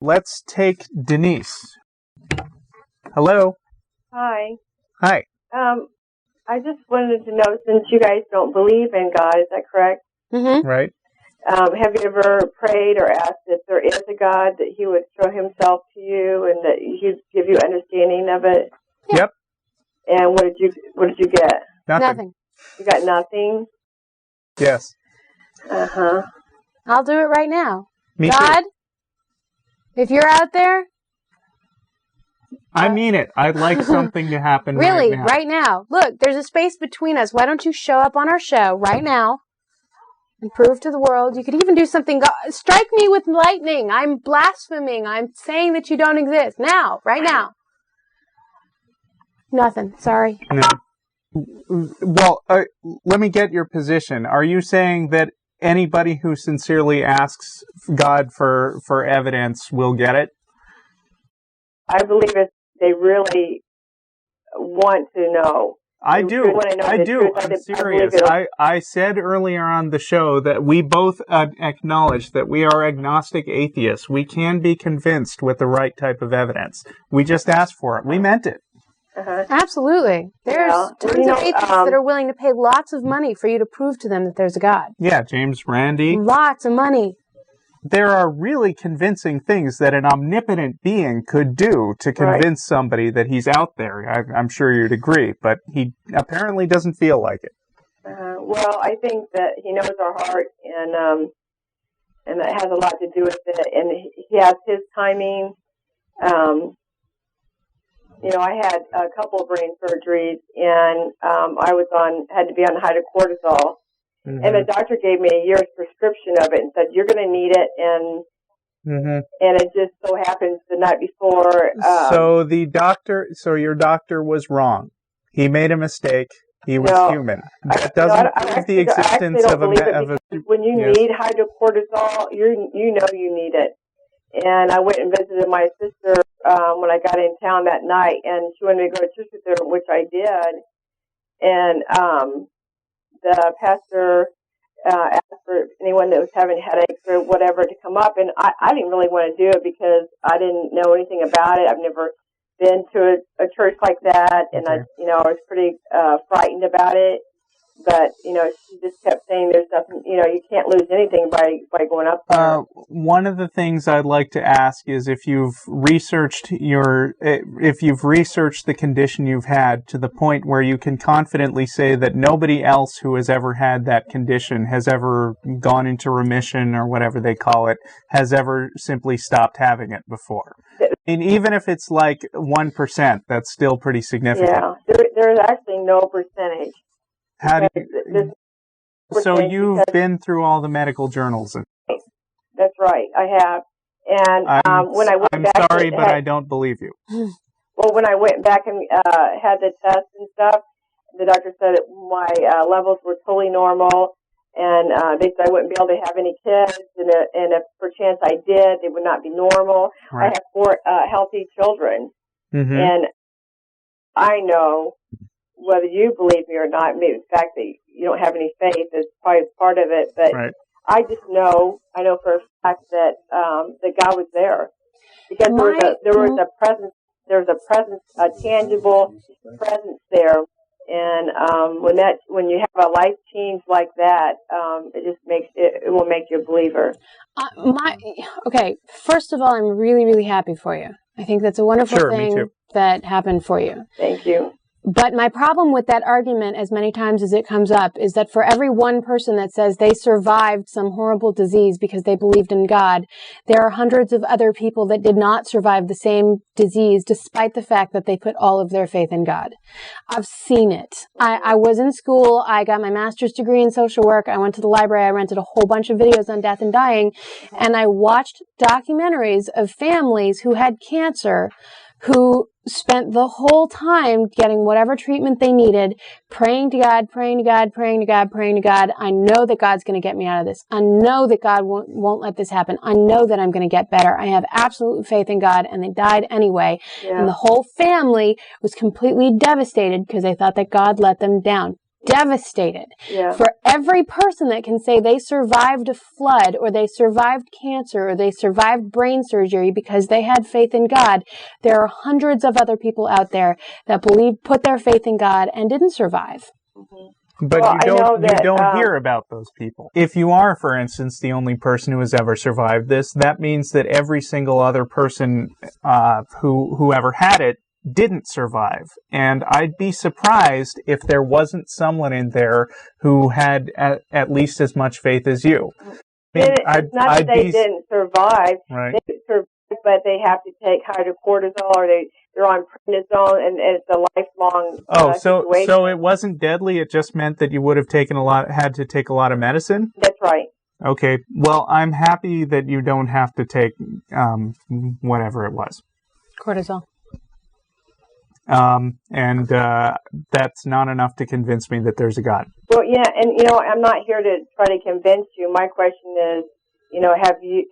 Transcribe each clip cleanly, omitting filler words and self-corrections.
Let's take Denise. Hello. Hi. Hi. I just wanted to know, since you guys don't believe in God, is that correct? Mm-hmm. Right. Have you ever prayed or asked if there is a God, that He would show Himself to you and that He'd give you understanding of it? Yep. And what did you get? Nothing. You got nothing? Yes. Uh-huh. I'll do it right now. Me God, too. if you're out there, I mean it. I'd like something to happen really, right now. Look, there's a space between us. Why don't you show up on our show right now and prove to the world? You could even do something. Strike me with lightning. I'm blaspheming. I'm saying that you don't exist. Now, right now. Nothing. Sorry. No. Well, let me get your position. Are you saying that anybody who sincerely asks God for evidence will get it? I believe if they really want to know. I do. I'm serious. I said earlier on the show that we both acknowledge that we are agnostic atheists. We can be convinced with the right type of evidence. We just asked for it. We meant it. Uh-huh. Absolutely. There's tons of atheists that are willing to pay lots of money for you to prove to them that there's a God. Yeah, James Randi. Lots of money. There are really convincing things that an omnipotent being could do to convince somebody that he's out there. I'm sure you'd agree, but he apparently doesn't feel like it. Well, I think that He knows our heart, and that has a lot to do with it. And He has His timing. I had a couple of brain surgeries, and I had to be on hydrocortisol. Mm-hmm. And the doctor gave me a year's prescription of it and said, "You're going to need it." And it just so happens the night before. So your doctor was wrong. He made a mistake. He was human. That doesn't prove the existence of a. When you need hydrocortisol, you know you need it. And I went and visited my sister when I got in town that night, and she wanted me to go to church with her, which I did. And the pastor asked for anyone that was having headaches or whatever to come up, and I didn't really want to do it because I didn't know anything about it. I've never been to a church like that, and I was pretty frightened about it. But she just kept saying there's nothing. You can't lose anything by going up there. One of the things I'd like to ask is if you've researched the condition you've had to the point where you can confidently say that nobody else who has ever had that condition has ever gone into remission or whatever they call it, has ever simply stopped having it before. And even if it's like 1%, that's still pretty significant. Yeah, there's actually no percentage. So you've been through all the medical journals. That's right, I have. And when I went back, I'm sorry, but I don't believe you. Well, when I went back and had the test and stuff, the doctor said that my levels were totally normal, and they said I wouldn't be able to have any kids, and if perchance I did, they would not be normal. Right. I have 4 healthy children, and I know, whether you believe me or not, maybe the fact that you don't have any faith is probably part of it, but I just know, I know for a fact that that God was there, because there was a presence, a tangible presence there, and when you have a life change like that, it just it will make you a believer. Okay, first of all, I'm really, really happy for you. I think that's a wonderful thing that happened for you. Thank you. But my problem with that argument, as many times as it comes up, is that for every one person that says they survived some horrible disease because they believed in God, there are hundreds of other people that did not survive the same disease despite the fact that they put all of their faith in God. I've seen it. I was in school. I got my master's degree in social work. I went to the library. I rented a whole bunch of videos on death and dying, and I watched documentaries of families who had cancer who spent the whole time getting whatever treatment they needed, praying to God, praying to God, praying to God, praying to God. I know that God's going to get me out of this. I know that God won't let this happen. I know that I'm going to get better. I have absolute faith in God, and they died anyway. Yeah. And the whole family was completely devastated because they thought that God let them down. devastated. Yeah. For every person that can say they survived a flood, or they survived cancer, or they survived brain surgery because they had faith in God, there are hundreds of other people out there that put their faith in God and didn't survive. But Well, you don't hear about those people. If you are, for instance, the only person who has ever survived this, that means that every single other person who ever had it didn't survive. And I'd be surprised if there wasn't someone in there who had at least as much faith as you. It's not that they didn't survive. Right. They survived, but they have to take hydrocortisone, or they're on prednisone, and it's a lifelong situation. So it wasn't deadly. It just meant that you would have had to take a lot of medicine. That's right. Okay. Well, I'm happy that you don't have to take whatever it was. Cortisol. And that's not enough to convince me that there's a God. Well, yeah, and I'm not here to try to convince you. My question is, have you,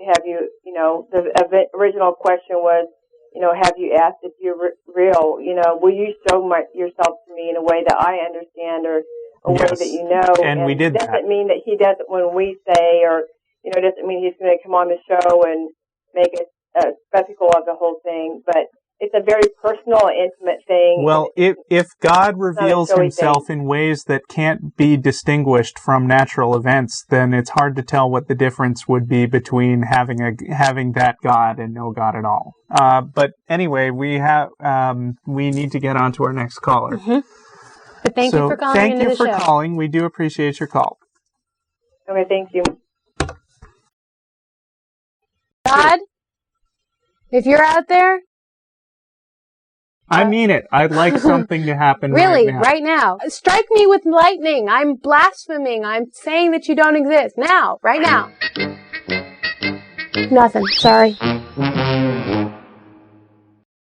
the original question was, have you asked if you're real? Will you show yourself to me in a way that I understand, or a way that you know? And we did that. It doesn't mean that he doesn't, when we say, or, doesn't mean he's going to come on the show and make a spectacle of the whole thing, but it's a very personal, intimate thing. Well, if God reveals himself in ways that can't be distinguished from natural events, then it's hard to tell what the difference would be between having that God and no God at all. But anyway, we need to get on to our next caller. Mm-hmm. But thank you for calling. Thank you for calling. We do appreciate your call. Okay, thank you. God, if you're out there, I mean it. I'd like something to happen right now. Strike me with lightning. I'm blaspheming. I'm saying that you don't exist. Now. Right now. Nothing. Sorry.